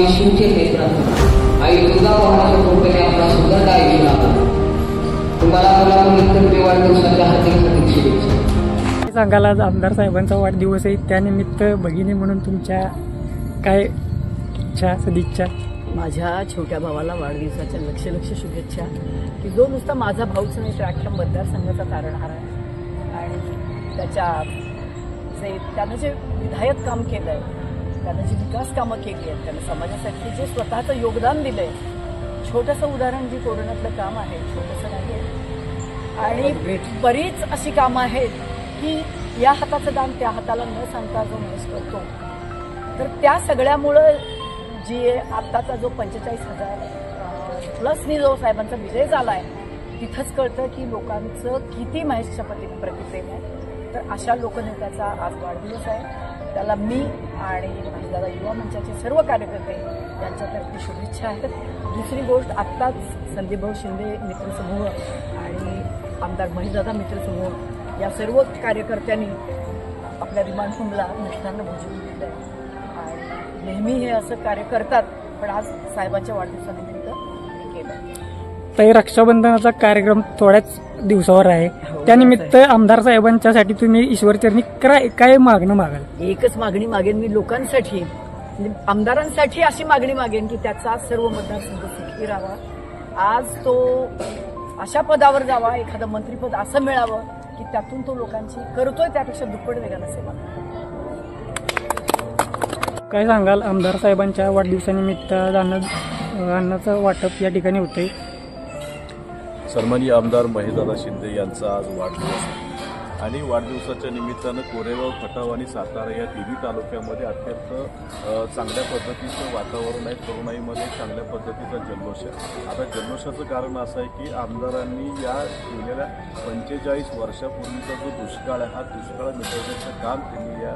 विष्णूचे नेत्र आई दुर्गा भवानीच्या कृपेने आपला सुंदर आयुष्य लाभो। तुम्हाला मुलामुलीतर्फे वाढदिवसाच्या हार्दिक शुभेच्छा। सांगाल, आज आमदार साहेबांचा वाढदिवस आहे, त्यानिमित्त भगिनी म्हणून तुमच्या काय इच्छा सदिच्छा? माझ्या छोट्या भावाला वाढदिवसाच्या लक्ष शुभेच्छा, की जो नुसता माझा भाऊच नाही तर अख्ख्या मतदारसंघाचा तारणहार आहे आणि त्यानं जे विधायक काम केलं आहे, त्यानं जी विकास कामं केली आहेत, त्यानं समाजासाठी जे स्वतःचं योगदान दिलं आहे, छोटंसं उदाहरण जे कोरोनातलं काम आहे, छोटंसं नाही आणि बरीच अशी कामं आहेत की या हाताचं दान त्या हाताला न सांगता जो महेश करतो, तर त्या सगळ्यामुळं जी आत्ताचा जो 45,000 प्लसनी जो साहेबांचा विजय झाला आहे, तिथंच कळतं की लोकांचं किती महेशच्या प्रति प्रेम आहे। तर अशा लोकनेत्याचा आज वाढदिवस आहे, त्याला मी आणि महिला युवा मंचाचे सर्व कार्यकर्ते यांच्यातर्फे शुभेच्छा आहेत। दुसरी गोष्ट, आत्ताच संदीपभाऊ शिंदे मित्रसमूह आणि आमदार महेशदादा मित्रसमूह या सर्व कार्यकर्त्यांनी आपल्या रिमांड होमला मिष्टान्न भोजन दिलं आहे आणि नेहमी हे असं कार्य करतात, पण आज साहेबांच्या वाढदिवसानिमित्त हे केलं। ताई, रक्षाबंधनाचा कार्यक्रम थोड्याच दिवसावर आहे, त्यानिमित्त आमदार साहेबांच्यासाठी तुम्ही ईश्वरचरणी काय मागणं मागाल? एकच मागणी मागेन मी लोकांसाठी, आमदारांसाठी अशी मागणी मागेन की त्याचा सर्व मतदारसंघ सुखी राहावा। आज तो अशा पदावर जावा, एखादं मंत्रीपद असं मिळावं की त्यातून तो लोकांची करतोय त्यापेक्षा दुप्पट वेगानं सेवा। काय सांगाल, आमदार साहेबांच्या वाढदिवसानिमित्त अन्नाचं वाटप या ठिकाणी होतंय? सन्माननीय आमदार महेशदादा शिंदे यांचा आज वाढदिवस आहे आणि वाढदिवसाच्या निमित्तानं कोरेगाव, खटाव आणि सातारा या तिन्ही तालुक्यामध्ये अत्यंत चांगल्या पद्धतीचं वातावरण आहे। तरुणाईमध्ये चांगल्या पद्धतीचा जल्लोष आहे। आता जल्लोषाचं कारण असं आहे की आमदारांनी या गेलेल्या 45 वर्षापूर्वीचा जो दुष्काळ आहे, हा दुष्काळ मिटवण्याचं काम त्यांनी या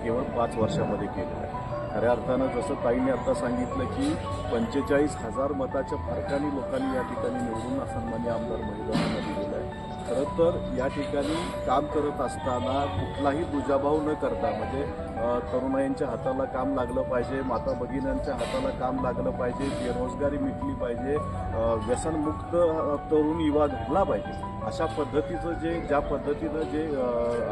केवळ 5 वर्षामध्ये केलेलं आहे। खऱ्या अर्थानं जसं ताईंनी आता सांगितलं की 45,000 मताच्या फरकाने लोकांनी या ठिकाणी निवडून सन्माननीय आमदार महेशदादांना दिलेलं आहे। खरं तर या ठिकाणी काम करत असताना कुठलाही दुजाभाव न करता, म्हणजे तरुणाईंच्या हाताला काम लागलं पाहिजे, माता भगिन्यांच्या हाताला काम लागलं पाहिजे, बेरोजगारी मिटली पाहिजे, व्यसनमुक्त तरुण युवा घडला पाहिजे, अशा पद्धतीचं ज्या पद्धतीनं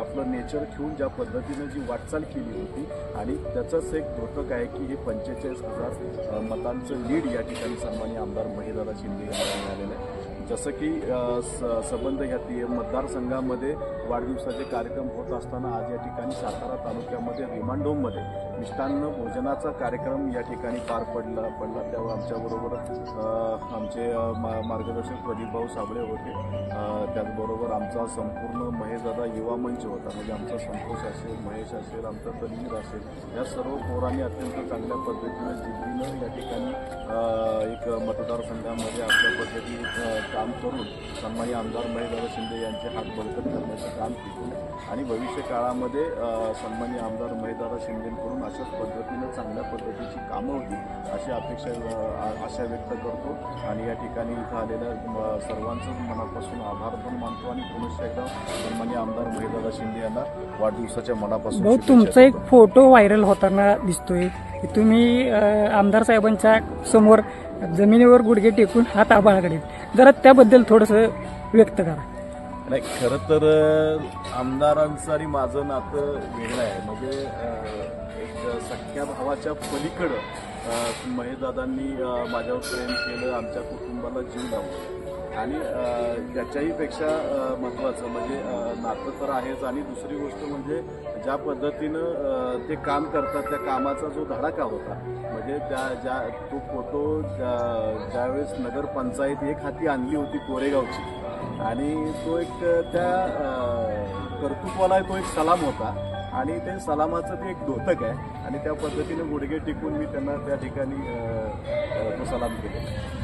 आपलं नेचर ठेवून ज्या पद्धतीनं जी वाटचाल केली होती आणि त्याचंच एक द्योतक आहे की हे 45,000 मतांचं लीड या ठिकाणी सन्माननीय आमदार महेशदादा शिंदे यांना मिळालेलं आहे। जसं की संबंध ह्या मतदारसंघामध्ये वाढदिवसाचे कार्यक्रम होत असताना आज या ठिकाणी सातारा तालुक्यामध्ये रिमांड होममध्ये मिष्टान्न भोजनाचा कार्यक्रम या ठिकाणी पार पडला। त्यावर आमच्याबरोबर आमचे मार्गदर्शक प्रदीपभाऊ साबळे होते, त्याचबरोबर आमचा संपूर्ण महेशदादा युवा मंच होता, म्हणजे आमचा संतोष असेल, महेश असेल, आमचा तन्वीर असेल, या सर्व पोरांनी अत्यंत चांगल्या पद्धतीनं जिद्दीनं या ठिकाणी एक मतदारसंघामध्ये आपल्या पद्धतीने काम करून सन्माननीय आमदार महेशदादा शिंदे यांचे हात बळकट करण्याचं काम केलं आणि भविष्य काळामध्ये सन्माननीय आमदार महेशदादा शिंदेकडून अशाच पद्धतीनं चांगल्या पद्धतीची कामं होती अशी आशा व्यक्त करतो आणि या ठिकाणी इथं आलेल्या सर्वांचंच मनापासून आभार पण मानतो आणि पुनश्च एकदा सन्माननीय आमदार महेशदादा शिंदे यांना वाढदिवसाच्या मनापासून। तुमचा एक फोटो व्हायरल होताना दिसतोय, तुम्ही आमदार साहेबांच्या समोर जमिनीवर गुडघे टेकून हात आभाळाकडे, जरा त्याबद्दल थोडंसं व्यक्त करा। नाही, खरं तर आमदारांचं आणि माझं नातं वेगळं आहे, म्हणजे एक सख्या भावाच्या पलीकडं महेशदादांनी माझ्यावर प्रेम केलं, आमच्या कुटुंबाला जीव लावला आणि त्याच्याही पेक्षा महत्त्वाचं म्हणजे नातं तर आहेच आणि दुसरी गोष्ट म्हणजे ज्या पद्धतीनं ते काम करतात त्या कामाचा जो धडाका होता, म्हणजे तो फोटो ज्यावेळेस नगरपंचायत एक हाती आणली होती कोरेगावची आणि तो एक त्या कर्तृत्वाला तो एक सलाम होता आणि ते सलामाचं ते एक द्योतक आहे आणि त्या पद्धतीने गुडघे टेकून मी त्यांना त्या ठिकाणी तो सलाम केलेला आहे।